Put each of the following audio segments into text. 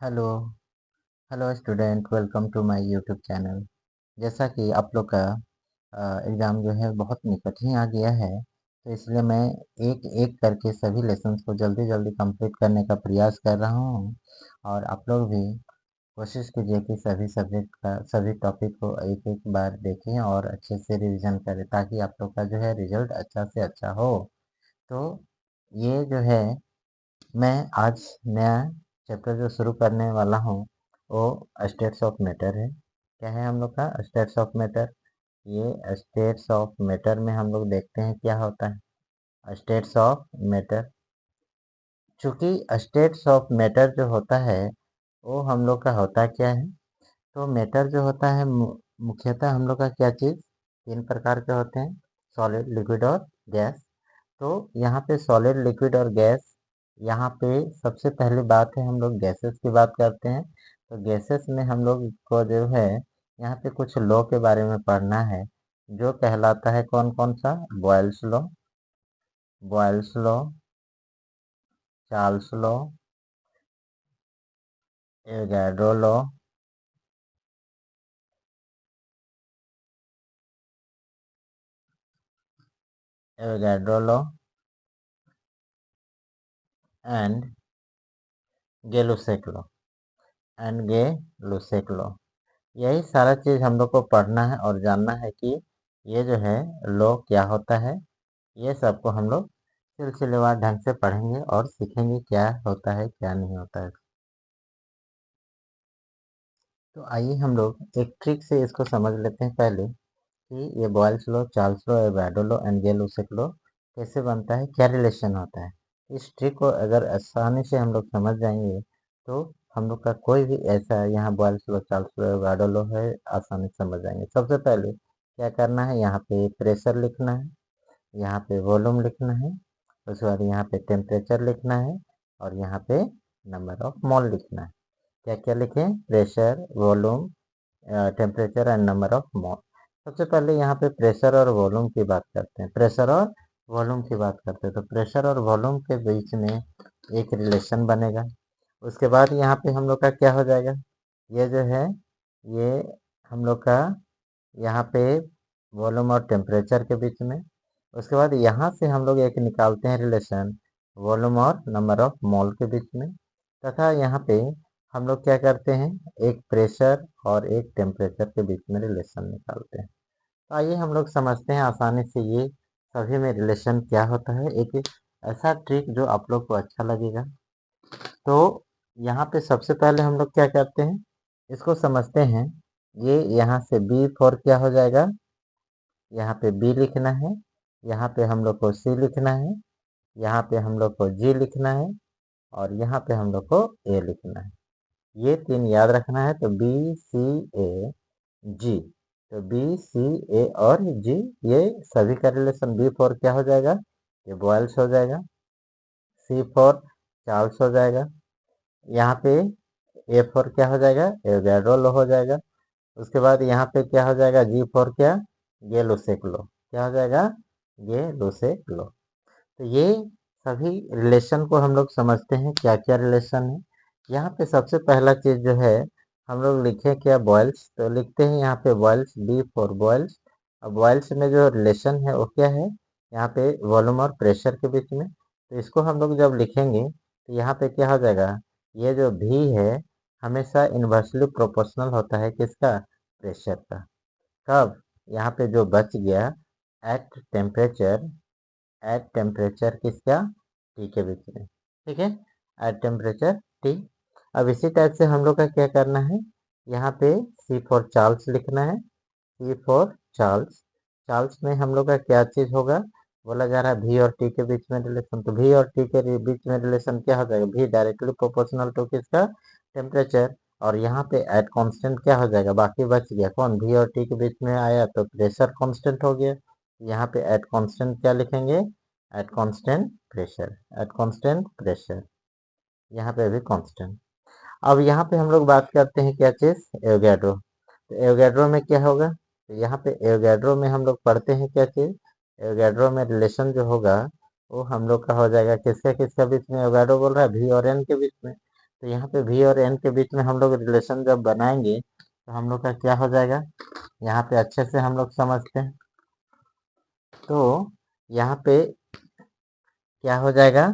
Hello hello student, welcome to my YouTube channel. जैसा कि आप लोग का एग्ज़ाम जो है बहुत निकट ही आ गया है, तो इसलिए मैं एक एक करके सभी लेसन्स को जल्दी जल्दी कंप्लीट करने का प्रयास कर रहा हूँ। और आप लोग भी कोशिश कीजिए कि सभी सब्जेक्ट का सभी टॉपिक को एक एक बार देखें और अच्छे से रिवीजन करें, ताकि आप लोग का जो है रिजल्ट अच्छा से अच्छा हो। तो ये जो है, मैं आज नया चैप्टर जो शुरू करने वाला हूँ वो स्टेट्स ऑफ मैटर है। क्या है हम लोग का स्टेट्स ऑफ मैटर? ये स्टेट्स ऑफ मैटर में हम लोग देखते हैं क्या होता है स्टेट्स ऑफ मैटर। चूंकि स्टेट्स ऑफ मैटर जो होता है वो हम लोग का होता क्या है, तो मैटर जो होता है मुख्यतः हम लोग का क्या चीज़, तीन प्रकार के होते हैं: सॉलिड, लिक्विड और गैस। तो यहाँ पे सॉलिड, लिक्विड और गैस, यहाँ पे सबसे पहली बात है हम लोग गैसेस की बात करते हैं। तो गैसेस में हम लोग को जो है यहाँ पे कुछ लॉ के बारे में पढ़ना है, जो कहलाता है कौन कौन सा: Boyle's law, Boyle's law, Charles law, Avogadro law, Avogadro law and Gay Lussac law, and Gay Lussac law. यही सारा चीज़ हम लोग को पढ़ना है और जानना है कि ये जो है लॉ क्या होता है। ये सबको हम लोग सिलसिलेवार ढंग से पढ़ेंगे और सीखेंगे क्या होता है क्या नहीं होता है। तो आइए हम लोग एक ट्रिक से इसको समझ लेते हैं पहले, कि ये Boyle's law, Charles law, Avogadro law and Gay Lussac law कैसे बनता है, क्या रिलेशन होता है। इस ट्रिक को अगर आसानी से हम लोग समझ जाएंगे तो हम लोग का कोई भी ऐसा यहाँ boils law, Charles law, Avogadro law है, आसानी से समझ जाएंगे। सबसे पहले क्या करना है, यहाँ पे प्रेशर लिखना है, यहाँ पे वॉल्यूम लिखना है, उसके बाद यहाँ पे टेम्परेचर लिखना है और यहाँ पे नंबर ऑफ मोल लिखना है। क्या क्या लिखें? Pressure, volume, temperature and number of मोल। सबसे पहले यहाँ पे प्रेशर और वॉल्यूम की बात करते हैं, प्रेशर और वॉल्यूम की बात करते हैं। तो प्रेशर और वॉल्यूम के बीच में एक रिलेशन बनेगा। उसके बाद यहाँ पे हम लोग का क्या हो जाएगा, ये जो है ये हम लोग का यहाँ पे वॉल्यूम और टेम्परेचर के बीच में। उसके बाद यहाँ से हम लोग एक निकालते हैं रिलेशन वॉल्यूम और नंबर ऑफ मोल के बीच में। तथा यहाँ पे हम लोग क्या करते हैं, एक प्रेशर और एक टेम्परेचर के बीच में रिलेशन निकालते हैं। तो आइए हम लोग समझते हैं आसानी से ये सभी में रिलेशन क्या होता है, एक ऐसा ट्रिक जो आप लोग को अच्छा लगेगा। तो यहाँ पे सबसे पहले हम लोग क्या करते हैं, इसको समझते हैं। ये यहाँ से बी फॉर क्या हो जाएगा, यहाँ पे बी लिखना है, यहाँ पे हम लोग को सी लिखना है, यहाँ पे हम लोग को जी लिखना है और यहाँ पे हम लोग को ए लिखना है। ये तीन याद रखना है। तो बी, सी, ए, जी। तो बी, सी, ए और जी, ये सभी का रिलेशन। बी फॉर क्या हो जाएगा, ये बॉयल्स हो जाएगा। सी फॉर चार्ल्स हो जाएगा। यहाँ पे ए फॉर क्या हो जाएगा, एवोगाड्रो लॉ हो जाएगा। उसके बाद यहाँ पे क्या हो जाएगा, जी फॉर क्या, गेल-लुसाक लॉ। क्या हो जाएगा, गेल-लुसाक लॉ। तो ये सभी रिलेशन को हम लोग समझते हैं क्या क्या रिलेशन है। यहाँ पे सबसे पहला चीज जो है, हम लोग लिखे क्या, बॉयल्स। तो लिखते हैं यहाँ पे बॉयल्स, बी फॉर बॉयल्स। अब बॉयल्स में जो रिलेशन है वो क्या है, यहाँ पे वॉल्यूम और प्रेशर के बीच में। तो इसको हम लोग जब लिखेंगे तो यहाँ पे क्या हो जाएगा, ये जो भी है हमेशा इन्वर्सली प्रोपोर्शनल होता है किसका, प्रेशर का। कब, यहाँ पे जो बच गया, एट टेम्परेचर, एट टेम्परेचर किसका, टी के बीच में। ठीक है, एट टेम्परेचर टी। अब इसी टाइप से हम लोग का क्या करना है, यहाँ पे सी फॉर चार्ल्स लिखना है, सी फॉर चार्ल्स। चार्ल्स में हम लोग का क्या चीज होगा, बोला जा रहा है भी और टी के बीच में रिलेशन। तो भी और टी के बीच में रिलेशन क्या हो जाएगा, भी डायरेक्टली प्रोपोर्शनल टू किसका, टेम्परेचर। और यहाँ पे एट कांस्टेंट क्या हो जाएगा, बाकी बच गया कौन, भी और टी के बीच में आया तो प्रेशर कांस्टेंट हो गया। यहाँ पे एट कांस्टेंट क्या लिखेंगे, at constant pressure, at constant pressure, यहाँ पे भी कांस्टेंट। अब यहाँ पे हम लोग बात करते हैं क्या चीज, एवोगाड्रो। तो एवोगाड्रो में क्या होगा, तो यहाँ पे एवोगाड्रो में हम लोग पढ़ते हैं क्या चीज, एवोगाड्रो में रिलेशन जो होगा वो हम लोग का हो जाएगा किसका किसका बीच में, एवोगाड्रो बोल रहा है भी और एन के बीच में। तो यहाँ पे v और n के बीच में हम लोग रिलेशन जब बनाएंगे तो हम लोग का क्या हो जाएगा, यहाँ पे अच्छे से हम लोग समझते हैं। तो यहाँ पे क्या हो जाएगा,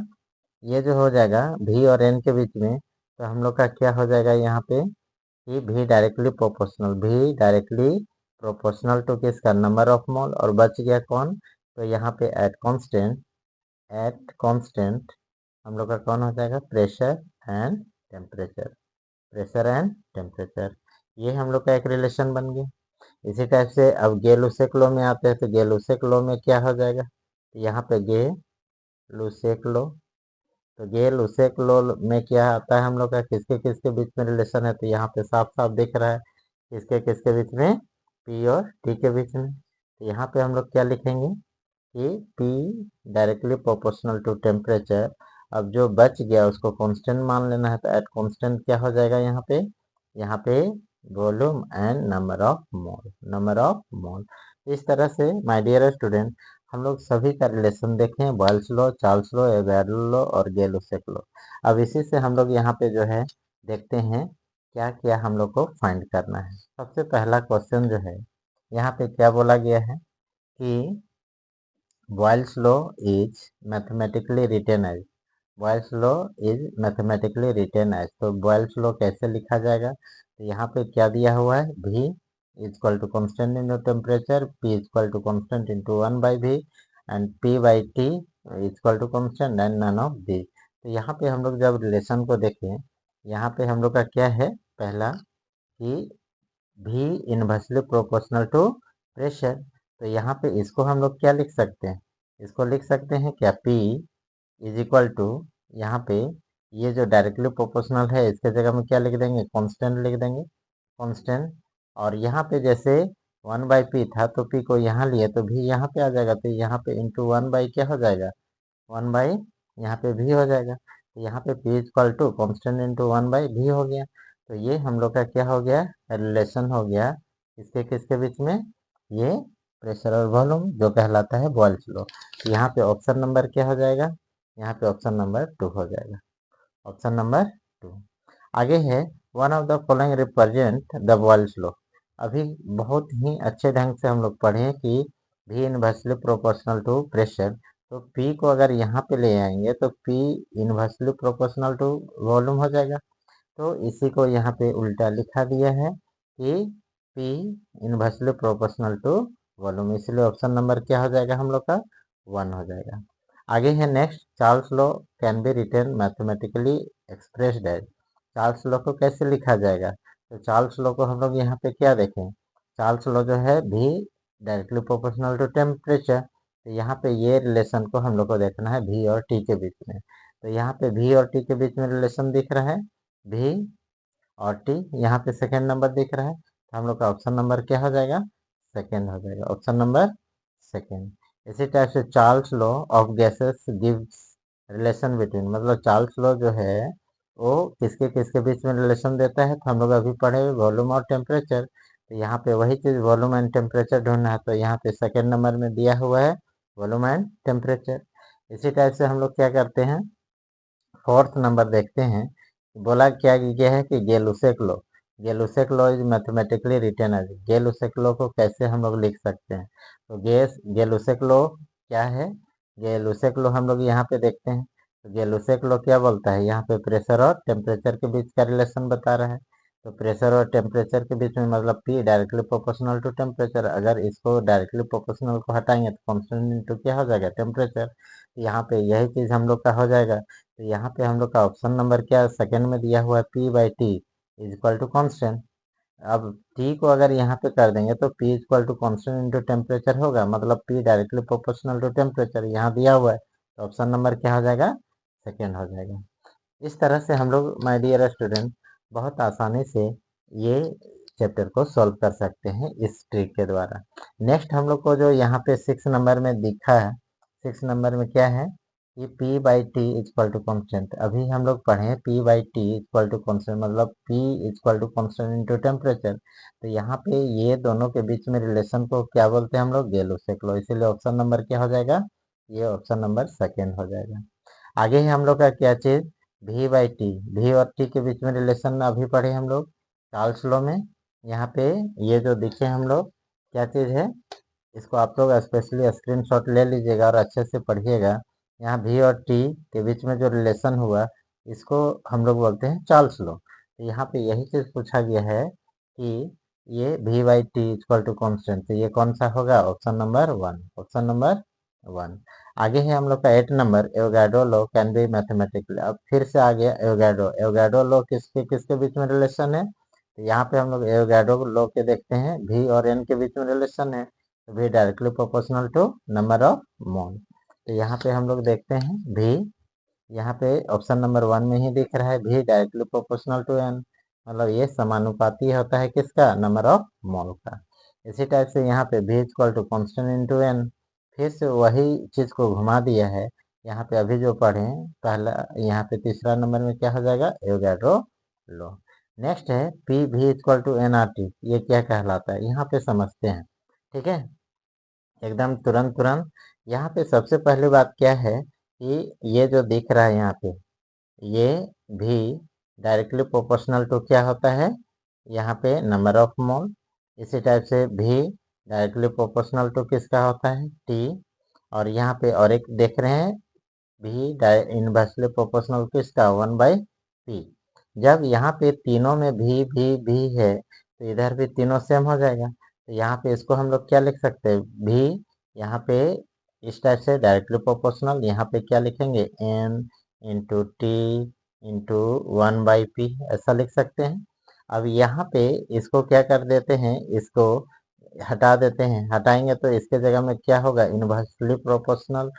ये जो हो जाएगा v और n के बीच में, तो हम लोग का क्या हो जाएगा यहाँ पे कि v डायरेक्टली प्रोपोर्शनल टू किसका, नंबर ऑफ मोल, और बच गया कौन, तो यहाँ पे एट कांस्टेंट हम लोग का कौन हो जाएगा, प्रेशर एंड टेम्परेचर। ये हम लोग का एक रिलेशन बन गया। इसी टाइप से अब गे-लुसेक लॉ में आते हैं, तो गे-लुसेक लॉ में क्या हो जाएगा, यहाँ पे गे-लुसेक लॉ, तो गे-लुसेक लॉ में क्या आता है हम लोग का, किसके किसके बीच में रिलेशन है, तो यहाँ पे साफ साफ दिख रहा है किसके किसके बीच में, पी और टी के बीच में। तो यहाँ पे हम लोग क्या लिखेंगे कि P directly proportional to temperature. अब जो बच गया उसको कांस्टेंट मान लेना है, तो एट कांस्टेंट क्या हो जाएगा यहाँ पे वॉल्यूम एंड नंबर ऑफ मोल। इस तरह से माय डियर स्टूडेंट हम लोग सभी का रिलेशन देखें, boils law, Charles law, Avogadro law और गे-लुसेक लॉ। अब इसी से हम लोग यहाँ पे जो है देखते हैं क्या क्या हम लोग को फाइंड करना है। सबसे पहला क्वेश्चन जो है यहाँ पे क्या बोला गया है कि Boyle's law is mathematically written as, Boyle's law is mathematically written as, तो Boyle's law कैसे लिखा जाएगा, तो यहाँ पे क्या दिया हुआ है, V equal to constant into temperature, P equal to constant into 1/v and P by T equal to constant and none of this. तो यहाँ पे हम लोग जब रिलेशन को देखें, यहाँ पे हम लोग का क्या है, पहला कि V inversely proportional to pressure, तो यहाँ पे इसको हम लोग क्या लिख सकते हैं, इसको लिख सकते हैं क्या, P इज इक्वल टू, यहाँ पे ये जो डायरेक्टली प्रोपोर्शनल है इसके जगह में क्या लिख देंगे, कांस्टेंट लिख देंगे, कांस्टेंट। और यहाँ पे जैसे 1/p था तो p को यहाँ लिए तो v यहाँ पे आ जाएगा, तो यहाँ पे इंटू 1 क्या हो जाएगा, 1 यहाँ पे v हो जाएगा, तो यहाँ पे p equal to constant into 1/v हो गया। तो ये हम लोग का क्या हो गया, रिलेशन हो गया किसके किसके बीच में, ये प्रेशर और वॉल्यूम जो कहलाता है बॉयल्स लॉ। यहाँ पे ऑप्शन नंबर क्या हो जाएगा, यहाँ पे ऑप्शन नंबर 2 हो जाएगा, ऑप्शन नंबर 2। आगे है one of the following represent the Boyle's law. अभी बहुत ही अच्छे ढंग से हम लोग पढ़े कि v inversely proportional to pressure, तो p को अगर यहाँ पे ले आएंगे तो p inversely proportional to volume हो जाएगा। तो इसी को यहाँ पे उल्टा लिखा दिया है कि P inversely proportional to volume, इसलिए ऑप्शन नंबर क्या हो जाएगा हम लोग का, 1 हो जाएगा। आगे है next, Charles law can be written mathematically expressed as, Charles law को कैसे लिखा जाएगा, तो चार्ल्स लॉ को हम लोग यहाँ पे क्या देखें, चार्ल्स लॉ जो है V directly proportional to temperature, तो यहाँ पे ये रिलेशन को हम लोग को देखना है V और T के बीच में। तो यहाँ पे V और T के बीच में रिलेशन दिख रहा है, V और T, यहाँ पे सेकेंड नंबर दिख रहा है, तो हम लोग का ऑप्शन नंबर क्या हो जाएगा, सेकेंड हो जाएगा, ऑप्शन नंबर सेकेंड। इसी टाइप से Charles law of gases gives relation between, मतलब चार्ल्स लॉ जो है वो किसके किसके बीच में रिलेशन देता है, तो हम लोग अभी पढ़े वॉल्यूम और टेम्परेचर, तो यहाँ पे वही चीज वॉल्यूम एंड टेम्परेचर ढूंढना है, तो यहाँ पे सेकेंड नंबर में दिया हुआ है वॉल्यूम एंड टेम्परेचर। इसी टाइप से हम लोग क्या करते हैं, फोर्थ नंबर देखते हैं, बोला क्या गया है कि Gay Lussac law is mathematically written as, Gay Lussac law को कैसे हम लोग लिख सकते हैं, तो गे-लुसेक लॉ क्या है, गे-लुसेक लॉ हम लोग यहाँ पे देखते हैं, तो गे-लुसेक लॉ क्या बोलता है, यहाँ पे प्रेशर और टेम्परेचर के बीच का रिलेशन बता रहा है, तो प्रेशर और टेम्परेचर के बीच में मतलब P directly proportional to temperature, अगर इसको डायरेक्टली प्रोपोर्शनल को हटाएंगे तो कांस्टेंट इंटू क्या हो जाएगा, टेम्परेचर, यहाँ पे यही चीज हम लोग का हो जाएगा। तो यहाँ पे हम लोग का ऑप्शन नंबर क्या सेकंड में दिया हुआ है, P/T is equal to constant. अब T को अगर यहाँ पे कर देंगे तो P equal to constant into temperature होगा, मतलब P directly proportional to temperature यहाँ दिया हुआ है, तो ऑप्शन नंबर क्या हो जाएगा, सेकेंड हो जाएगा। इस तरह से हम लोग माय डियर स्टूडेंट बहुत आसानी से ये चैप्टर को सॉल्व कर सकते हैं इस ट्रिक के द्वारा। नेक्स्ट हम लोग को जो यहाँ पे 6 नंबर में दिखा है, 6 नंबर में क्या है कि P/T इक्वल टू कॉन्स्टेंट, अभी हम लोग पढ़े P/T इक्वल टू कॉन्स्टेंट मतलब P equal to constant into temperature, तो यहाँ पे ये दोनों के बीच में रिलेशन को क्या बोलते हैं हम लोग, गे-लुसेक लॉ, इसीलिए ऑप्शन नंबर क्या हो जाएगा, ये ऑप्शन नंबर सेकेंड हो जाएगा। आगे है हम लोग का क्या चीज, v बाई टी, v और t के बीच में रिलेशन अभी पढ़े हम लोग चार्ल्स लॉ में। यहाँ पे ये जो दिखे हम लोग क्या चीज़ है, इसको आप लोग स्पेशली स्क्रीनशॉट ले लीजिएगा और अच्छे से पढ़िएगा। यहाँ v और t के बीच में जो रिलेशन हुआ इसको हम लोग बोलते हैं चार्ल्स लॉ। तो यहाँ पे यही चीज़ पूछा गया है कि ये v by T equal to constant, तो ये कौन सा होगा, ऑप्शन नंबर 1, ऑप्शन नंबर 1। आगे है हम लोग का 8 number, Avogadro law can B mathematically. अब फिर से आ गया एवोगाड्रो। एवोगाड्रो लॉ किसके किसके बीच में रिलेशन है, तो यहाँ पे हम लोग एवोगाड्रो लॉ के देखते हैं v और n के बीच में रिलेशन है, तो v directly proportional to number of mole. तो यहाँ पे हम लोग देखते हैं v, यहाँ पे ऑप्शन नंबर 1 में ही दिख रहा है v directly proportional to n, मतलब ये समानुपाती होता है किसका, नंबर ऑफ मोल का। इसी टाइप से यहाँ पे v equal to constant into n, फिर से वही चीज को घुमा दिया है। यहाँ पे अभी जो पढ़े पहला, यहाँ पे तीसरा नंबर में क्या हो जाएगा, एवोगाड्रो लॉ। नेक्स्ट है P V equal to N R T, ये क्या कहलाता है, यहाँ पे समझते हैं। ठीक है, एकदम तुरंत तुरंत। यहाँ पे सबसे पहली बात क्या है कि ये जो दिख रहा है यहाँ पे, ये भी डायरेक्टली प्रोपोर्शनल टू क्या होता है, यहाँ पे नंबर ऑफ मोल। इसी टाइप से भी डायरेक्टली प्रोपोर्शनल टू किसका होता है, टी। और यहाँ पे और एक देख रहे हैं भी इनवर्सली प्रोपोर्शनल किसका, 1 बाई पी। जब यहाँ पे तीनों में भी है तो इधर भी तीनों सेम हो जाएगा। तो यहाँ पे इसको हम लोग क्या लिख सकते हैं, भी यहाँ पे इस टाइप से डायरेक्टली प्रोपोर्शनल, यहाँ पे क्या लिखेंगे, n into T into 1 by P, ऐसा लिख सकते हैं। अब यहाँ पे इसको क्या कर देते हैं, इसको हटा देते हैं। हटाएंगे तो इसके जगह में क्या होगा, इनवर्सली प्रोपोर्शनल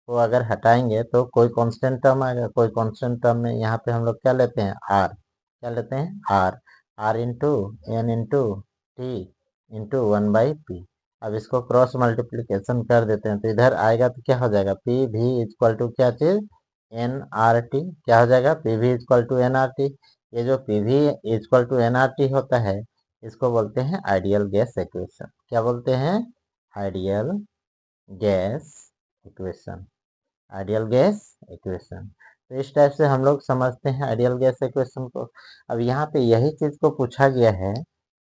को अगर हटाएंगे तो कोई कांस्टेंट टर्म आएगा। कोई कांस्टेंट टर्म में यहाँ पे हम लोग क्या लेते हैं, आर, क्या लेते हैं, R, R into N into T into 1 by P. अब इसको क्रॉस मल्टीप्लीकेशन कर देते हैं तो इधर आएगा तो क्या हो जाएगा, पी भी इक्वल टू क्या चीज, एन आर टी। क्या हो जाएगा, P V equal to N R T. ये जो P V equal to N R T होता है इसको बोलते हैं आइडियल गैस इक्वेशन। क्या बोलते हैं, ideal gas equation, ideal gas equation. तो इस टाइप से हम लोग समझते हैं आइडियल गैस इक्वेशन को। अब यहाँ पे यही चीज को पूछा गया है,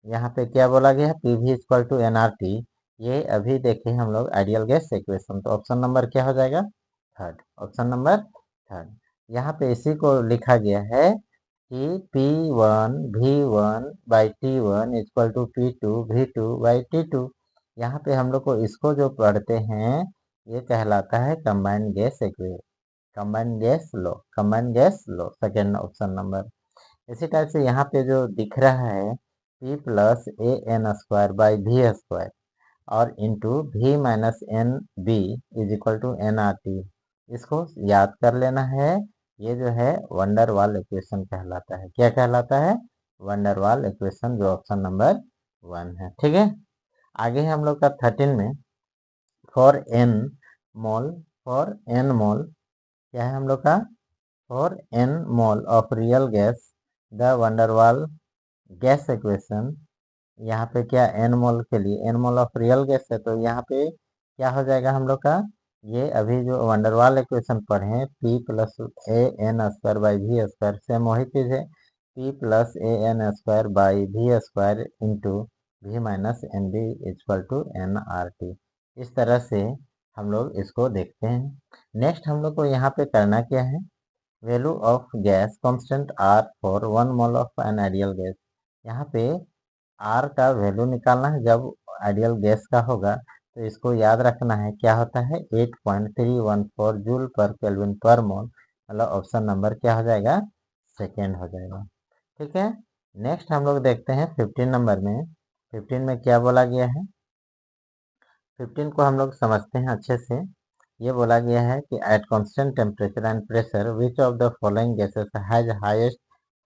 यहाँ पे क्या बोला गया है, P V equal to N R T. ये अभी देखें हम लोग आइडियल गैस इक्वेशन, तो ऑप्शन नंबर क्या हो जाएगा, थर्ड, ऑप्शन नंबर थर्ड। यहाँ पे इसी को लिखा गया है कि P1 V1 by T1 equal to P2 V2 by T2। यहाँ पे हम लोग को इसको जो पढ़ते हैं ये कहलाता है combined gas equation, combined gas law, combined gas law, second option number. इसी टाइप से यहाँ पे जो दिख रहा है P plus A N square by V square और into V minus N B is equal to N R T, इसको याद कर लेना है। ये जो है वंडरवाल इक्वेशन कहलाता है। क्या कहलाता है, वंडरवाल इक्वेशन, जो ऑप्शन नंबर 1 है। ठीक है, आगे है हम लोग का 13 में, for n mole, for n mole क्या है हम लोग का, for n mole of real gas the van der Waals gas equation. यहाँ पे क्या, एन मोल के लिए, n mole of real gas है तो यहाँ पे क्या हो जाएगा हम लोग का, ये अभी जो वंडरवाल इक्वेशन पढ़े हैं P plus A N square by V square, same वही चीज है, P plus A N square by V square into V minus N B equal to N R T. इस तरह से हम लोग इसको देखते हैं। नेक्स्ट हम लोग को यहाँ पे करना क्या है, value of gas constant R for 1 mole of an ideal gas. यहाँ पे आर का वैल्यू निकालना है जब आइडियल गैस का होगा, तो इसको याद रखना है क्या होता है, 8.314 जूल पर केल्विन पर मोल, मतलब ऑप्शन नंबर क्या हो जाएगा, सेकेंड हो जाएगा। ठीक है, नेक्स्ट हम लोग देखते हैं 15 नंबर में। 15 में क्या बोला गया है, 15 को हम लोग समझते हैं अच्छे से। ये बोला गया है कि at constant temperature and pressure which of the following gases has highest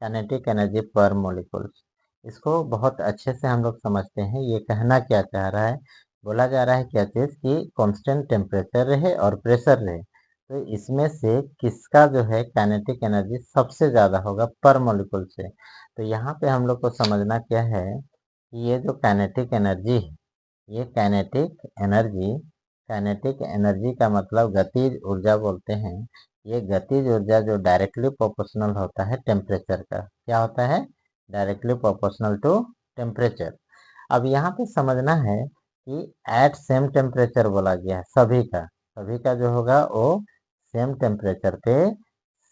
kinetic energy पर मोलिकुल्स। इसको बहुत अच्छे से हम लोग समझते हैं। ये कहना क्या चाह रहा है, बोला जा रहा है क्या चीज कि कांस्टेंट टेम्परेचर रहे और प्रेशर रहे तो इसमें से किसका जो है काइनेटिक एनर्जी सबसे ज्यादा होगा पर मोलिकुल से। तो यहाँ पे हम लोग को समझना क्या है कि ये जो काइनेटिक एनर्जी है, ये काइनेटिक एनर्जी, काइनेटिक एनर्जी का मतलब गतिज ऊर्जा बोलते हैं। ये गतिज ऊर्जा जो डायरेक्टली प्रोपोर्शनल होता है टेम्परेचर का, क्या होता है, डायरेक्टली प्रोपोर्शनल टू टेम्परेचर। अब यहाँ पे समझना है कि एट सेम टेम्परेचर बोला गया है, सभी का जो होगा वो सेम टेम्परेचर पे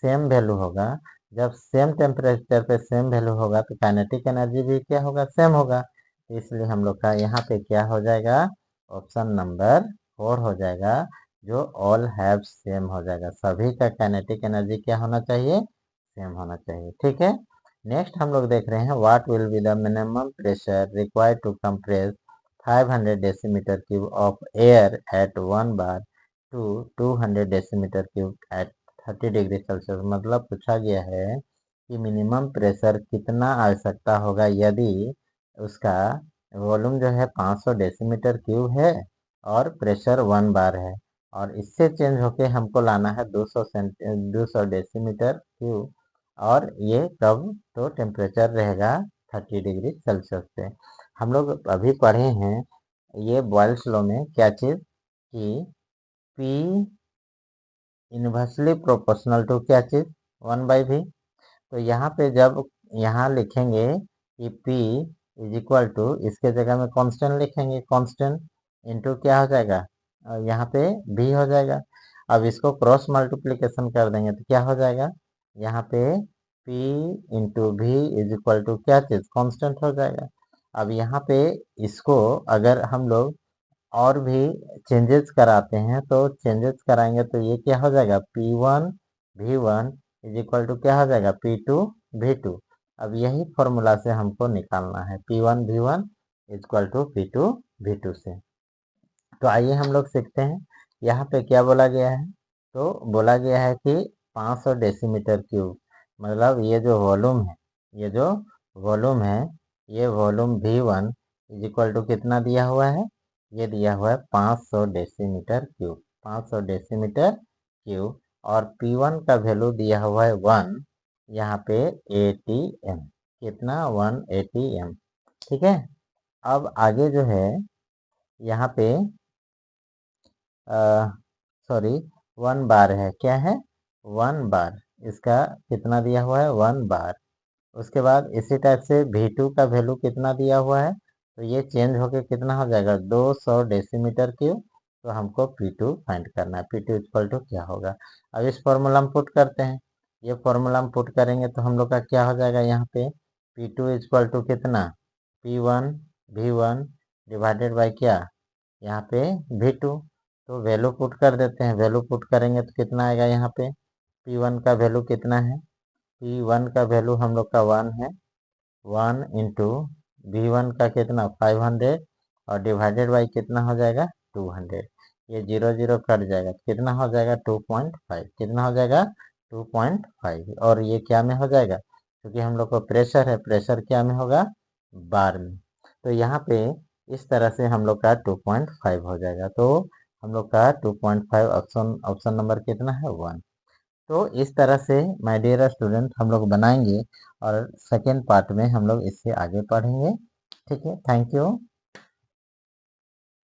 सेम वैल्यू होगा। जब सेम टेम्परेचर पे सेम वैल्यू होगा तो काइनेटिक एनर्जी भी क्या होगा, सेम होगा। तो इसलिए हम लोग का यहाँ पे क्या हो जाएगा, ऑप्शन नंबर 4 हो जाएगा, जो ऑल हैव सेम हो जाएगा। सभी का काइनेटिक एनर्जी क्या होना चाहिए, सेम होना चाहिए। ठीक है, नेक्स्ट हम लोग देख रहे हैं what will be the minimum pressure required to compress 500 decimetre cube of air at 1 bar to 200 decimetre cube at 30 degree Celsius. मतलब पूछा गया है कि मिनिमम प्रेशर कितना आवश्यकता होगा यदि उसका वॉल्यूम जो है 500 डेसीमीटर क्यूब है और प्रेशर 1 बार है, और इससे चेंज होके हमको लाना है 200 डेसीमीटर क्यूब, और ये कब, तो टेम्परेचर रहेगा 30 डिग्री सेल्सियस पे। हम लोग अभी पढ़े हैं ये बॉयल्स लॉ में क्या चीज़, कि P इनवर्सली प्रोपोर्शनल टू क्या चीज़, 1/v। तो यहाँ पे जब यहाँ लिखेंगे कि P इज इक्वल टू, इसके जगह में कांस्टेंट लिखेंगे, कांस्टेंट इनटू क्या हो जाएगा, यहाँ पे v हो जाएगा। अब इसको क्रॉस मल्टीप्लिकेशन कर देंगे तो क्या हो जाएगा, यहाँ पे P into V is equal to क्या चीज़, कांस्टेंट हो जाएगा। अब यहाँ पे इसको अगर हम लोग और भी चेंजेस कराते हैं तो चेंजेस कराएंगे तो ये क्या हो जाएगा, P1 V1 is equal to क्या हो जाएगा, P2 V2। अब यही फॉर्मूला से हमको निकालना है P1 V1 is equal to P2 V2 से। तो आइए हम लोग सीखते हैं यहाँ पे क्या बोला गया है। तो बोला गया है कि 500 डेसीमीटर क्यूब, मतलब ये जो वॉल्यूम है, ये जो वॉल्यूम है, ये volume V1 is equal to कितना दिया हुआ है, ये दिया हुआ है 500 डेसीमीटर क्यूब, 500 डेसीमीटर क्यूब। और P1 का वैल्यू दिया हुआ है 1, यहाँ पे ATM, कितना, 1 ATM। ठीक है, अब आगे जो है यहाँ पे सॉरी 1 बार है, क्या है, 1 बार, इसका कितना दिया हुआ है, 1 बार। उसके बाद इसी टाइप से V2 का वैल्यू कितना दिया हुआ है, तो ये चेंज होके कितना हो जाएगा, 200 डेसीमीटर क्यूब। तो हमको P2 फाइंड करना है, P2 इक्वल टू क्या होगा। अब इस फॉर्मूला में पुट करते हैं, ये फॉर्मूला में पुट करेंगे तो हम लोग का क्या हो जाएगा, यहाँ पे P2 इक्वल टू कितना, P1 V1 डिवाइडेड बाई क्या, यहाँ पे V2। तो वैल्यू पुट कर देते हैं, वैल्यू पुट करेंगे तो कितना आएगा, यहाँ पे P1 का वैल्यू कितना है, P1 का वैल्यू हम लोग का 1 है, 1 इंटू V1 का कितना 500, और डिवाइडेड बाई कितना हो जाएगा 200। ये 0 0 कट जाएगा तो कितना हो जाएगा 2.5, कितना हो जाएगा 2.5। और ये क्या में हो जाएगा, क्योंकि हम लोग को प्रेशर है, प्रेशर क्या में होगा, बार में। तो यहाँ पे इस तरह से हम लोग का 2.5 हो जाएगा। तो हम लोग का 2.5 ऑप्शन नंबर कितना है, 1। तो इस तरह से माय डियर स्टूडेंट हम लोग बनाएंगे, और सेकेंड पार्ट में हम लोग इससे आगे पढ़ेंगे। ठीक है, थैंक यू।